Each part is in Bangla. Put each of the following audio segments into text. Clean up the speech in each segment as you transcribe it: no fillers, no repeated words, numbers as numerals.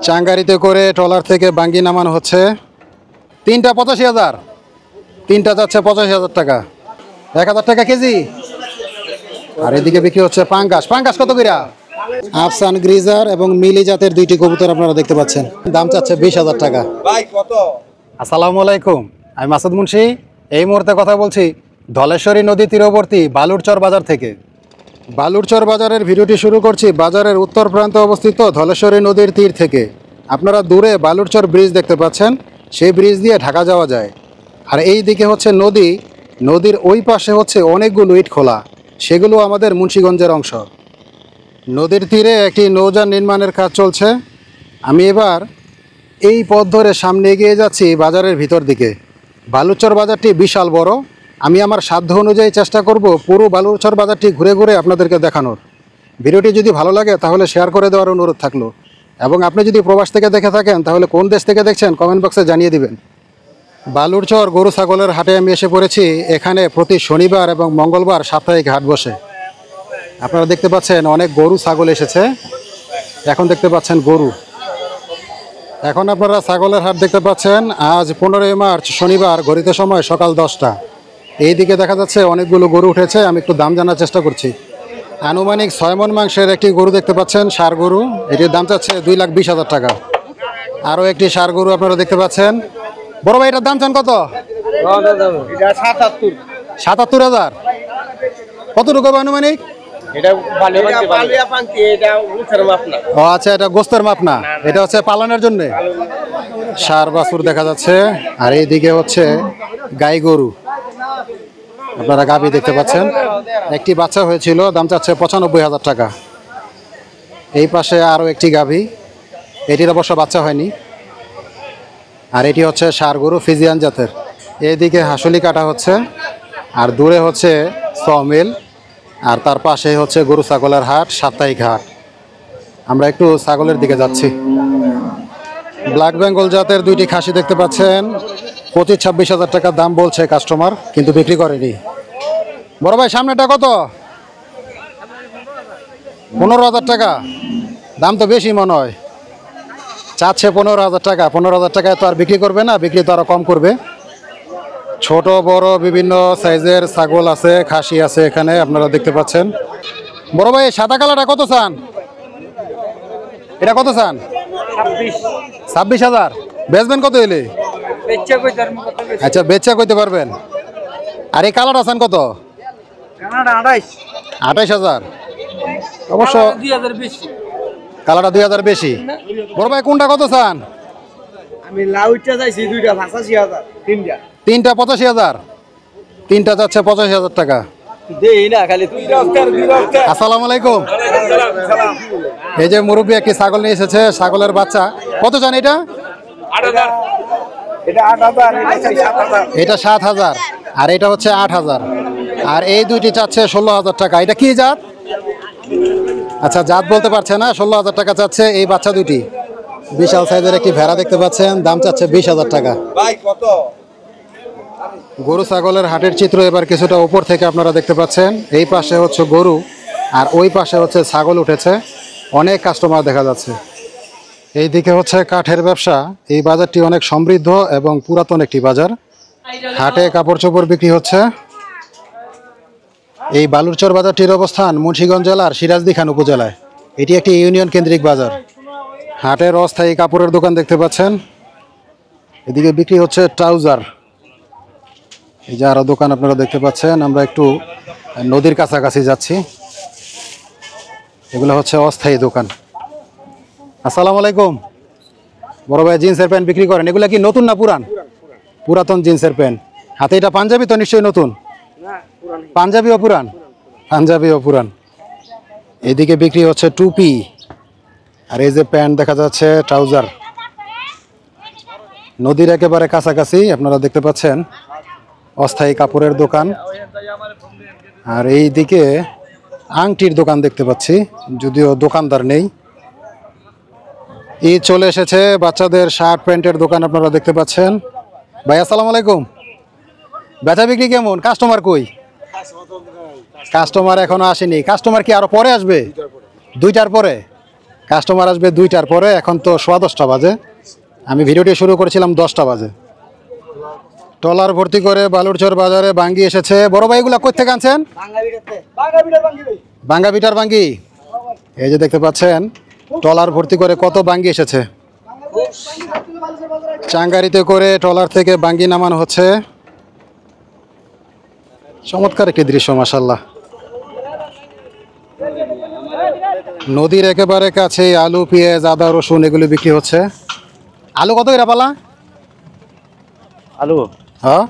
চাঙ্গারিতে করে ট্রলার থেকে বাঙ্গি নামানো হচ্ছে। তিনটা 85,000, তিনটা যাচ্ছে 85,000 টাকা, 1,000 টাকা কেজি। আর এদিকে বিক্রি হচ্ছে পাঙ্গাস। পাঙ্গাস কত করে? আফসান গ্রিজার এবং মিলি জাতের দুইটি কবুতর আপনারা দেখতে পাচ্ছেন, দাম চাচ্ছে 20,000 টাকা। আসসালামু আলাইকুম, আমি মাসুদ মুন্সি। এই মুহূর্তে কথা বলছি ধলেশ্বরী নদী তীরবর্তী বালুরচর বাজার থেকে। বালুরচর বাজারের ভিডিওটি শুরু করছি বাজারের উত্তর প্রান্তে অবস্থিত ধলেশ্বরী নদীর তীর থেকে। আপনারা দূরে বালুরচর ব্রিজ দেখতে পাচ্ছেন, সেই ব্রিজ দিয়ে ঢাকা যাওয়া যায়। আর এই দিকে হচ্ছে নদী, নদীর ওই পাশে হচ্ছে অনেকগুলো ইট খোলা, সেগুলো আমাদের মুন্সিগঞ্জের অংশ। নদীর তীরে একটি নৌযান নির্মাণের কাজ চলছে। আমি এবার এই পথ ধরে সামনে এগিয়ে যাচ্ছি বাজারের ভিতর দিকে। বালুরচর বাজারটি বিশাল বড়। আমি আমার সাধ্য অনুযায়ী চেষ্টা করব পুরো বালুরচর বাজারটি ঘুরে ঘুরে আপনাদেরকে দেখানোর। ভিডিওটি যদি ভালো লাগে তাহলে শেয়ার করে দেওয়ার অনুরোধ থাকলো, এবং আপনি যদি প্রবাস থেকে দেখে থাকেন তাহলে কোন দেশ থেকে দেখছেন কমেন্ট বক্সে জানিয়ে দিবেন। বালুরচর গরু ছাগলের হাটে আমি এসে পড়েছি। এখানে প্রতি শনিবার এবং মঙ্গলবার সাপ্তাহিক হাট বসে। আপনারা দেখতে পাচ্ছেন অনেক গরু ছাগল এসেছে। এখন দেখতে পাচ্ছেন গরু। এখন আপনারা ছাগলের হাট দেখতে পাচ্ছেন। আজ 15ই মার্চ শনিবার, ঘড়িতে সময় সকাল 10টা। এই দিকে দেখা যাচ্ছে অনেকগুলো গরু উঠেছে। আমি একটু দাম জানার চেষ্টা করছি। আনুমানিক 6 মণ মাংসের একটি গরু দেখতে পাচ্ছেন, ষাঁড় গরু। এটির দাম চাচ্ছে 2,20,000 টাকা। আরও একটি ষাঁড় গরু আপনারা দেখতে পাচ্ছেন। বড় ভাই, এটার দাম চান কত? 77,000। কতটুকু আনুমানিক? ও আচ্ছা, এটা গোস্তের মাপ না, এটা হচ্ছে পালনের জন্য। ষাঁড় বাছুর দেখা যাচ্ছে। আর এইদিকে হচ্ছে গাই গরু, আপনারা গাভী দেখতে পাচ্ছেন। একটি বাচ্চা হয়েছিল, দাম চাচ্ছে 95,000 টাকা। এই পাশে আরও একটি গাভী, এটির অবশ্য বাচ্চা হয়নি। আর এটি হচ্ছে ষাঁড় গরু ফিজিয়ান জাতের। এইদিকে হাসুলি কাটা হচ্ছে, আর দূরে হচ্ছে সমিল, আর তার পাশে হচ্ছে গরু ছাগলের হাট, সাপ্তাহিক হাট। আমরা একটু ছাগলের দিকে যাচ্ছি। ব্ল্যাক বেঙ্গল জাতের দুইটি খাসি দেখতে পাচ্ছেন। 25-26,000 টাকা দাম বলছে কাস্টমার, কিন্তু বিক্রি করেনি। বড় ভাই, সামনেটা কত? 15,000 টাকা। দাম তো বেশি মনে হয়। চাচ্ছে 15,000 টাকা। 15,000 টাকায় তো আর বিক্রি করবে না, বিক্রি তো আরও কম করবে। ছোট বড় বিভিন্ন সাইজের ছাগল আছে, খাসি আছে এখানে, আপনারা দেখতে পাচ্ছেন। বড় ভাই, সাদা কালারটা কত চান? এটা কত চান? 26,000। বেচবেন কত এলে? আচ্ছা, বেচা কইতে পারবেন। আর এই কালার আছেন কত? 28,000। অবশ্য কালারটা 2,000 বেশি। বড় ভাই, কোনটা কত চান? আমি লাউটা চাইছি দুইটা 85,000, তিনটা 85,000। তিনটা যাচ্ছে 85,000 টাকা। দেই না খালি তুই রফতার। আসসালামু আলাইকুম। এই যে মুরব্বী একটি ছাগল নিয়ে এসেছে, ছাগলের বাচ্চা। কত চান এটা? 8,000। এটা 8,000, এটা 7,000, আর এটা হচ্ছে 8,000। আর এই দুইটি চাচ্ছে 16,000 টাকা। এটা কি জাত? আচ্ছা, জাত বলতে পারছে না। 16,000 টাকা চাচ্ছে এই বাচ্চা দুইটি। বিশাল সাইজের একটি ভেড়া দেখতে পাচ্ছেন, দাম চাচ্ছে 20,000 টাকা। ভাই কত? গরু ছাগলের হাটের চিত্র এবার কিছুটা উপর থেকে আপনারা দেখতে পাচ্ছেন। এই পাশে হচ্ছে গরু, আর ওই পাশে হচ্ছে ছাগল উঠেছে। অনেক কাস্টমার দেখা যাচ্ছে। এই দিকে হচ্ছে কাঠের ব্যবসা। এই বাজারটি অনেক সমৃদ্ধ এবং পুরাতন একটি বাজার। হাটে কাপড় চোপড় বিক্রি হচ্ছে। এই বালুরচর বাজারটির অবস্থান মুন্সিগঞ্জ জেলার সিরাজদি খান উপজেলায়। এটি একটি ইউনিয়ন কেন্দ্রিক বাজার। হাটের অস্থায়ী কাপড়ের দোকান দেখতে পাচ্ছেন। এদিকে বিক্রি হচ্ছে ট্রাউজার। এই যে আরো দোকান আপনারা দেখতে পাচ্ছেন। আমরা একটু নদীর কাছাকাছি যাচ্ছি। এগুলো হচ্ছে অস্থায়ী দোকান। আসসালামু আলাইকুম। বড় ভাই, জিন্সের প্যান্ট বিক্রি করেন। এগুলা কি নতুন না পুরান? পুরাতন জিন্সের প্যান্ট। হাতে এটা পাঞ্জাবি তো নিশ্চয়ই নতুন? পাঞ্জাবিও পুরান? পাঞ্জাবিও পুরান। এদিকে বিক্রি হচ্ছে টুপি, আর এই যে প্যান্ট দেখা যাচ্ছে ট্রাউজার। নদীর একেবারে কাছাকাছি আপনারা দেখতে পাচ্ছেন অস্থায়ী কাপড়ের দোকান। আর এই দিকে আংটির দোকান দেখতে পাচ্ছি, যদিও দোকানদার নেই। ঈদ চলে এসেছে, বাচ্চাদের শার্ট প্যান্টের দোকান আপনারা দেখতে পাচ্ছেন। ভাই, আসসালামু আলাইকুম। বেচা বিক্রি কেমন? কাস্টমার কই? কাস্টমার এখনো আসেনি। কাস্টমার কি আরো পরে আসবে? 2টার পরে? কাস্টমার আসবে 2টার পরে, এখন তো 10:15 বাজে। আমি ভিডিওটি শুরু করেছিলাম 10টা বাজে। ট্রলার ভর্তি করে বালুরচর বাজারে বাঙ্গি এসেছে। বড় ভাই এগুলা কই থেকে আনছেন? বাঙ্গাবিটার বাঙ্গি। এই যে দেখতে পাচ্ছেন ট্রলার ভর্তি করে কত বাঙ্গি এসেছে। চাঙ্গারিতে করে ট্রলার থেকে বাঙ্গি নামানো হচ্ছে। চমৎকার একটি দৃশ্য মাশাআল্লাহ। নদীর একেবারে কাছে আলু, পেঁয়াজ, আদা, রসুন এগুলো বিক্রি হচ্ছে। আলু কত এরা পালা? আলু হ্যাঁ,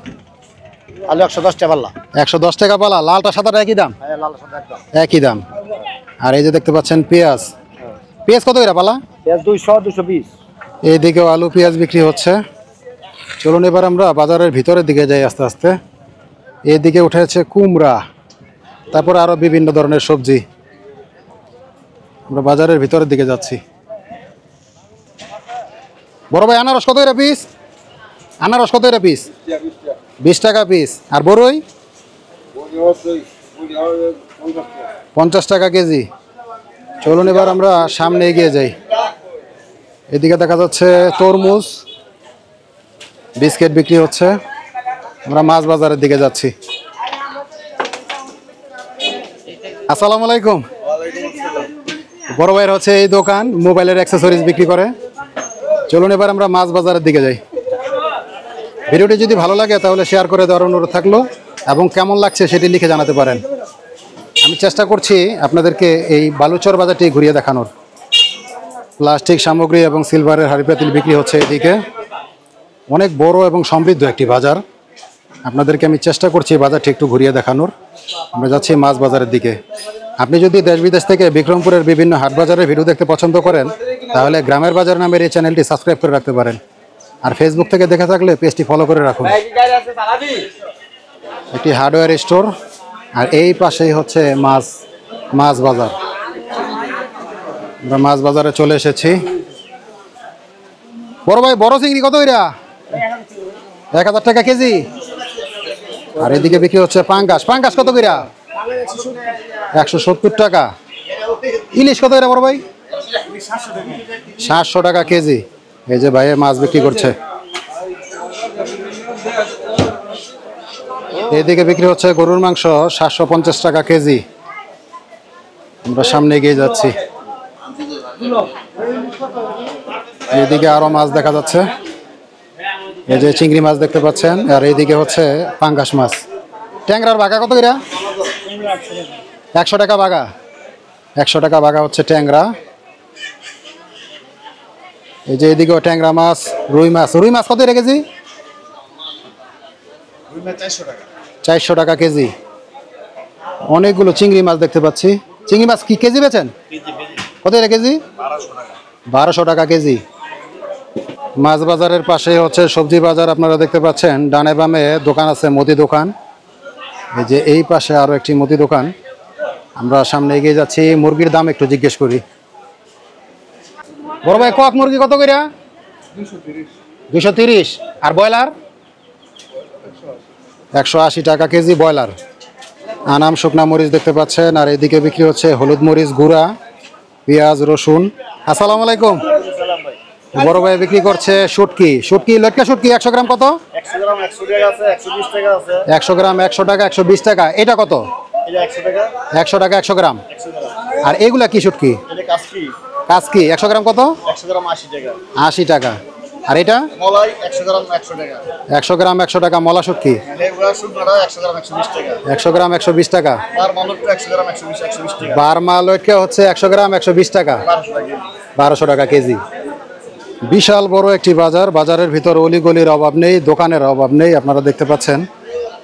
আলু 110 টাকা পাল্লা। 110 টাকা পালা। লালটা সাদাটা একই দাম? লাল সাদা একদম একই দাম। আর এই যে দেখতে পাচ্ছেন পেঁয়াজ, পেঁয়াজ কত এরা পালা? 200 220। এইদিকেও আলু পেঁয়াজ বিক্রি হচ্ছে। চলুন এবার আমরা বাজারের ভিতরের দিকে যাই আস্তে আস্তে। এইদিকে উঠেছে কুমড়া, তারপর আরো বিভিন্ন ধরনের সবজি। আমরা বাজারের ভিতরের দিকে যাচ্ছি। বড় ভাই আনারস কত এরা পিস? আনারস কত এরা পিস? 20 টাকা পিস। আর বড়ই 50 টাকা কেজি। চলুন এবার আমরা সামনে এগিয়ে যাই। এদিকে দেখা যাচ্ছে তরমুজ, বিস্কিট বিক্রি হচ্ছে। আমরা মাছ বাজারের দিকে যাচ্ছি। আসসালামু আলাইকুম। বড় ভাইয়ের হচ্ছে এই দোকান, মোবাইলের অ্যাক্সেসরিজ বিক্রি করে। চলুন এবার আমরা মাছ বাজারের দিকে যাই। ভিডিওটি যদি ভালো লাগে তাহলে শেয়ার করে দেওয়ার অনুরোধ থাকলো, এবং কেমন লাগছে সেটি লিখে জানাতে পারেন। আমি চেষ্টা করছি আপনাদেরকে এই বালুচর বাজারটি ঘুরিয়ে দেখানোর। প্লাস্টিক সামগ্রী এবং সিলভারের হাঁড়ি পাতিল বিক্রি হচ্ছে এদিকে। অনেক বড় এবং সমৃদ্ধ একটি বাজার। আপনাদেরকে আমি চেষ্টা করছি বাজারটি একটু ঘুরিয়ে দেখানোর। আমরা যাচ্ছি মাছ বাজারের দিকে। আপনি যদি দেশ বিদেশ থেকে বিক্রমপুরের বিভিন্ন হাট বাজারের ভিডিও দেখতে পছন্দ করেন তাহলে গ্রামের বাজার নামের এই চ্যানেলটি সাবস্ক্রাইব করে রাখতে পারেন। আর ফেসবুক থেকে দেখে থাকলে পেজটি ফলো করে রাখুন। একটি হার্ডওয়্যার স্টোর, আর এই পাশেই হচ্ছে মাছ বাজার। আমরা মাছ বাজারে চলে এসেছি। বড় ভাই বড় চিংড়ি কত এরা? 1000 টাকা কেজি। আর এদিকে বিক্রি হচ্ছে পাঙ্গাস। পাঙ্গাস কত কইরা? 170 টাকা। ইলিশ কত এরা বড় ভাই? 700 টাকা কেজি। এই যে ভাই মাছ বিক্রি করছে। এইদিকে বিক্রি হচ্ছে গরুর মাংস 750 টাকা কেজি। আমরা সামনে এগিয়ে যাচ্ছি। এইদিকে আরো মাছ দেখা যাচ্ছে। এই যে চিংড়ি মাছ দেখতে পাচ্ছেন, আর এইদিকে হচ্ছে পাঙ্গাস মাছ। ট্যাংরার বাগা কত এরা? 100 টাকা বাগা। 100 টাকা বাগা হচ্ছে ট্যাংরা। এই যে এদিকেও ট্যাংরা মাছ, রুই মাছ। রুই মাছ কত এরা কেজি? 400 টাকা কেজি। অনেকগুলো চিংড়ি মাছ দেখতে পাচ্ছি। চিংড়ি মাছ কি কেজি বেচেন? কত এরা কেজি? 1200 টাকা কেজি। মাছ বাজারের পাশে হচ্ছে সবজি বাজার। আপনারা দেখতে পাচ্ছেন ডানে বামে দোকান আছে, মুদি দোকান। এই যে এই পাশে আরো একটি মুদি দোকান। আমরা সামনে এগিয়ে যাচ্ছি। মুরগির দাম একটু জিজ্ঞেস করি। বড় ভাই কক মুরগি কত কইরা? 230। আর ব্রয়লার? 180 টাকা কেজি ব্রয়লার। আনাম শুকনা মরিচ দেখতে পাচ্ছেন। আর এদিকে বিক্রি হচ্ছে হলুদ মরিচ গুঁড়া, পেঁয়াজ, রসুন। আসসালামু আলাইকুম। বড় ভাই বিক্রি করছে শুটকি। শুটকি লটকা শুটকি 100 গ্রাম কত? 100 গ্রাম 100 টাকা আছে, 120 টাকা আছে। 100 গ্রাম 100 টাকা, 120 টাকা। এটা কত? এটা 100 টাকা। 100 টাকা 100 গ্রাম। 100 গ্রাম। আর এগুলা কি শুটকি? এটা কাসকি। কাসকি 100 গ্রাম কত? 100 গ্রাম 80 টাকা। 80 টাকা। আর এটা? মলাই 100 গ্রাম 100 টাকা। 100 গ্রাম 100 টাকা মলা শুটকি। লেবুড়া শুকনোটা 100 গ্রাম 120 টাকা। 100 গ্রাম 120 টাকা। আর মালটা 100 গ্রাম 120 টাকা। বার্মা লটকা হচ্ছে 100 গ্রাম 120 টাকা। 1200 টাকা কেজি। বিশাল বড় একটি বাজার। বাজারের ভিতর অলিগলির অভাব নেই, দোকানের অভাব নেই। আপনারা দেখতে পাচ্ছেন।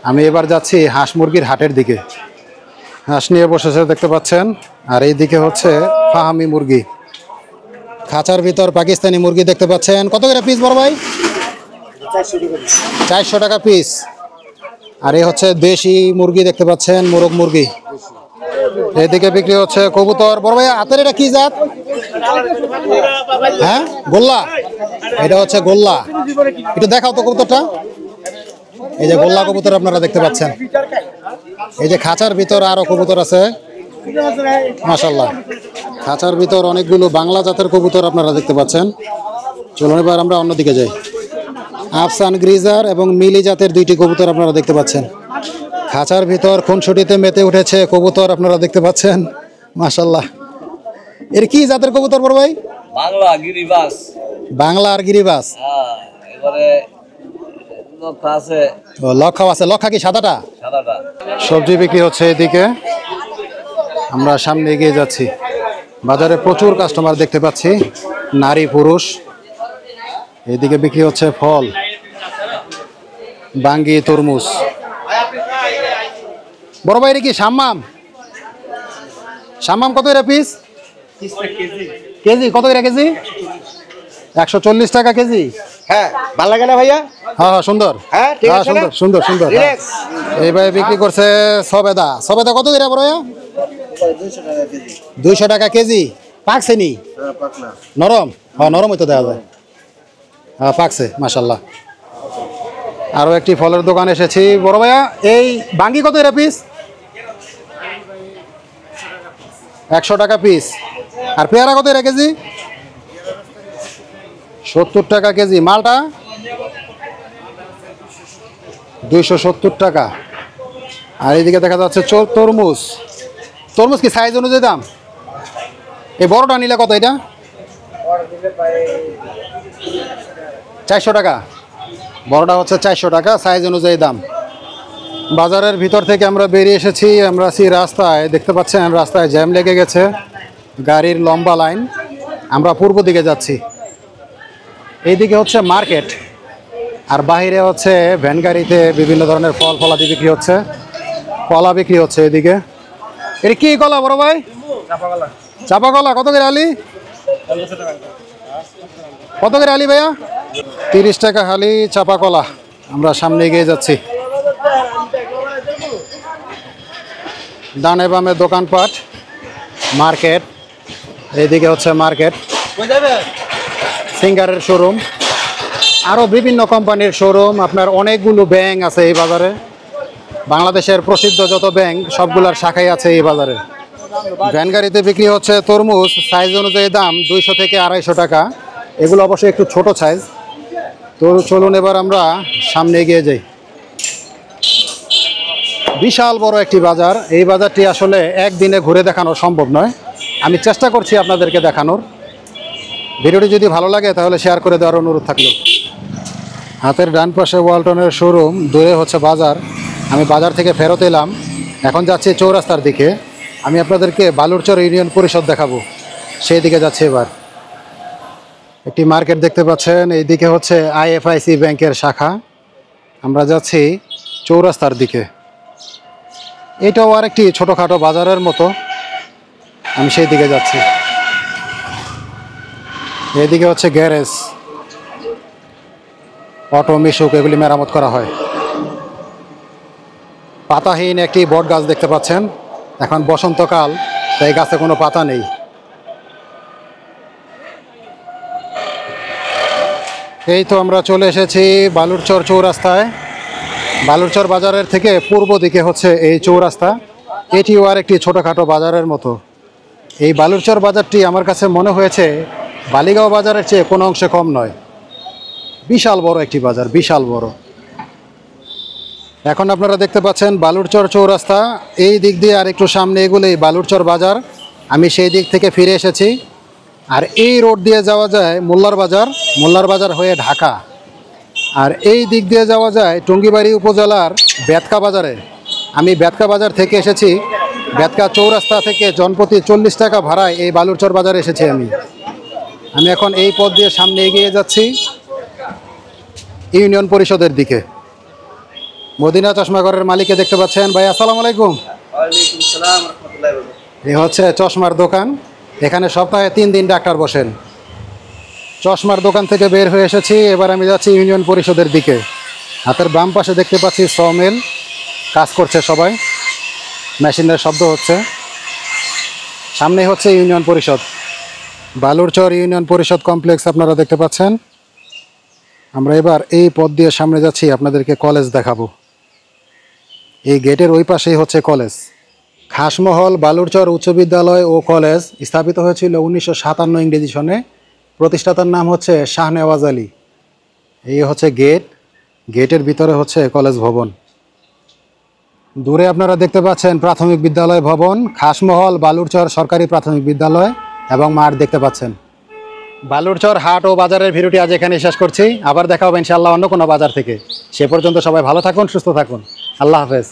আমি এবার যাচ্ছি হাঁস মুরগির হাটের দিকে। হাঁস নিয়ে বসেছে দেখতে পাচ্ছেন। আর এই দিকে হচ্ছে ফাহামি মুরগি। খাঁচার ভিতর পাকিস্তানি মুরগি দেখতে পাচ্ছেন। কত করে পিস বড় ভাই? 400 টাকা পিস। আর এই হচ্ছে দেশি মুরগি দেখতে পাচ্ছেন, মোরগ মুরগি। এদিকে বিক্রি হচ্ছে কবুতর। বড় ভাই হাতের এটা কি জাত? হ্যাঁ, গোল্লা। এটা হচ্ছে গোল্লা। একটু দেখাও তো কবুতরটা। এই যে গোল্লা কবুতর আপনারা দেখতে পাচ্ছেন। এই যে খাঁচার ভিতর আরো কবুতর আছে মাশাআল্লাহ। খাঁচার ভিতর অনেকগুলো বাংলা জাতের কবুতর আপনারা দেখতে পাচ্ছেন। চলুন এবার আমরা অন্যদিকে যাই। আফসান গ্রিজার এবং মিলি জাতের দুইটি কবুতর আপনারা দেখতে পাচ্ছেন। খাঁচার ভিতর খুনসুটিতে মেতে উঠেছে কবুতর আপনারা দেখতে পাচ্ছেন। মাশাল্লাহ, এর কি জাতের কবুতর বড় ভাই? বাংলা গিরিবাস। বাংলা আর গিরিবাস। হ্যাঁ, এবারে লক্ষা আছে। ও, লক্ষা আছে। লক্ষা কি সাদাটা? সাদাটা। সবজি বিক্রি হচ্ছে এদিকে, আমরা সামনে এগিয়ে যাচ্ছি। বাজারে প্রচুর কাস্টমার দেখতে পাচ্ছি, নারী পুরুষ। এদিকে বিক্রি হচ্ছে ফল, বাঙ্গি, তরমুজ। বড় ভাই, কি সাম্মাম? সাম্মাম কত করে পিস? কেজি কত করে কেজি? 140 টাকা কেজি। হ্যাঁ, ভালো লাগে না ভাইয়া? হ্যাঁ হ্যাঁ, সুন্দর। হ্যাঁ, ঠিক আছে না? সুন্দর সুন্দর সুন্দর। Relax। এইভাবে বিক্রি করছে সবেদা। সবেদা কত করে বড় ভাইয়া? 200 টাকা কেজি। পাকছে নি? নরম? হ্যাঁ, নরম হইতো দেখা যায়। হ্যাঁ, পাকছে মাশাল্লাহ। আরো একটি ফলের দোকান এসেছি। বড় ভাইয়া, এই বাঙ্গি কত এরা পিস? 100 টাকা পিস। আর পেয়ারা কত এরা কেজি? 70 টাকা কেজি। মালটা 270 টাকা। আর এইদিকে দেখা যাচ্ছে তরমুজ। তরমুজ কি সাইজ অনুযায়ী দাম? এই বড়টা নিলে কত? এটা 400 টাকা। বড়টা হচ্ছে 400 টাকা, সাইজ অনুযায়ী দাম। বাজারের ভিতর থেকে আমরা বেরিয়ে এসেছি। আমরা আছি রাস্তায়, দেখতে পাচ্ছেন রাস্তায় জ্যাম লেগে গেছে, গাড়ির লম্বা লাইন। আমরা পূর্ব দিকে যাচ্ছি। এইদিকে হচ্ছে মার্কেট, আর বাইরে হচ্ছে ভ্যান গাড়িতে বিভিন্ন ধরনের ফল ফলাদি বিক্রি হচ্ছে, কলা বিক্রি হচ্ছে এদিকে। এটা কি কলা বড় ভাই? চাপা কলা। কত করে আলি? কত করে আলি ভাইয়া? 30 টাকা হালি চাপা কলা। আমরা সামনে এগিয়ে যাচ্ছি। ডানে বামে দোকানপাট, মার্কেট। এইদিকে হচ্ছে মার্কেট, সিঙ্গারের শোরুম, আরও বিভিন্ন কোম্পানির শোরুম। আপনার অনেকগুলো ব্যাংক আছে এই বাজারে। বাংলাদেশের প্রসিদ্ধ যত ব্যাংক সবগুলোর শাখাই আছে এই বাজারে। ভ্যান গাড়িতে বিক্রি হচ্ছে তরমুজ, সাইজ অনুযায়ী দাম 200 থেকে 250 টাকা। এগুলো অবশ্যই একটু ছোট সাইজ। তো চলুন এবার আমরা সামনে এগিয়ে যাই। বিশাল বড় একটি বাজার। এই বাজারটি আসলে একদিনে ঘুরে দেখানো সম্ভব নয়। আমি চেষ্টা করছি আপনাদেরকে দেখানোর। ভিডিওটি যদি ভালো লাগে তাহলে শেয়ার করে দেওয়ার অনুরোধ থাকলো। হাতের ডান পাশে ওয়ালটনের শোরুম, দূরে হচ্ছে বাজার। আমি বাজার থেকে ফেরত এলাম, এখন যাচ্ছি চৌরাস্তার দিকে। আমি আপনাদেরকে বালুরচর ইউনিয়ন পরিষদ দেখাবো, সেই দিকে যাচ্ছি এবার। একটি মার্কেট দেখতে পাচ্ছেন, এইদিকে হচ্ছে আইএফআইসি ব্যাংকের শাখা। আমরা যাচ্ছি চৌরাস্তার দিকে। এটাও আরেকটি ছোটোখাটো বাজারের মতো, আমি সেই দিকে যাচ্ছি। এদিকে হচ্ছে গ্যারেজ, অটো, মিশুক, এগুলি মেরামত করা হয়। পাতাহীন একটি বট গাছ দেখতে পাচ্ছেন। এখন বসন্তকাল, তাই গাছে কোনো পাতা নেই। এই তো আমরা চলে এসেছি বালুরচর চৌরাস্তায়। বালুরচর বাজারের থেকে পূর্ব দিকে হচ্ছে এই চৌরাস্তা। এটিও আর একটি ছোটোখাটো বাজারের মতো। এই বালুরচর বাজারটি আমার কাছে মনে হয়েছে বালিগাঁও বাজারের চেয়ে কোনো অংশে কম নয়। বিশাল বড় একটি বাজার, বিশাল বড়। এখন আপনারা দেখতে পাচ্ছেন বালুরচর চৌরাস্তা। এই দিক দিয়ে আর একটু সামনে এগুলোই বালুরচর বাজার। আমি সেই দিক থেকে ফিরে এসেছি। আর এই রোড দিয়ে যাওয়া যায় মোল্লার বাজার, মোল্লার বাজার হয়ে ঢাকা। আর এই দিক দিয়ে যাওয়া যায় টঙ্গিবাড়ি উপজেলার বেতকা বাজারে। আমি বেতকা বাজার থেকে এসেছি। বেতকা চৌরাস্তা থেকে জনপ্রতি 40 টাকা ভাড়ায় এই বালুরচর বাজারে এসেছি আমি এখন এই পথ দিয়ে সামনে এগিয়ে যাচ্ছি ইউনিয়ন পরিষদের দিকে। মদিনা চশমাঘরের মালিককে দেখতে পাচ্ছেন। ভাই আসসালামু আলাইকুম। ওয়ালাইকুম আসসালাম ওয়া রাহমাতুল্লাহি ওয়া বারাকাতুহু। এই হচ্ছে চশমার দোকান। এখানে সপ্তাহে 3 দিন ডাক্তার বসেন। চশমার দোকান থেকে বের হয়ে এসেছি, এবার আমি যাচ্ছি ইউনিয়ন পরিষদের দিকে। হাতের বাম পাশে দেখতে পাচ্ছি সমিল, কাজ করছে সবাই, মেশিনের শব্দ হচ্ছে। সামনে হচ্ছে ইউনিয়ন পরিষদ, বালুরচর ইউনিয়ন পরিষদ কমপ্লেক্স আপনারা দেখতে পাচ্ছেন। আমরা এবার এই পথ দিয়ে সামনে যাচ্ছি, আপনাদেরকে কলেজ দেখাবো। এই গেটের ওই পাশেই হচ্ছে কলেজ। খাসমহল বালুরচর উচ্চ বিদ্যালয় ও কলেজ স্থাপিত হয়েছিল 1957 ইংরেজি সনে। প্রতিষ্ঠাতার নাম হচ্ছে শাহ নেওয়াজ আলী। এই হচ্ছে গেট, গেটের ভিতরে হচ্ছে কলেজ ভবন। দূরে আপনারা দেখতে পাচ্ছেন প্রাথমিক বিদ্যালয় ভবন, খাসমহল বালুরচর সরকারি প্রাথমিক বিদ্যালয় এবং মাঠ দেখতে পাচ্ছেন। বালুরচর হাট ও বাজারের ভিডিওটি আজ এখানে শেষ করছি। আবার দেখা হবে ইনশাআল্লাহ অন্য কোনো বাজার থেকে। সে পর্যন্ত সবাই ভালো থাকুন, সুস্থ থাকুন। আল্লাহ হাফেজ।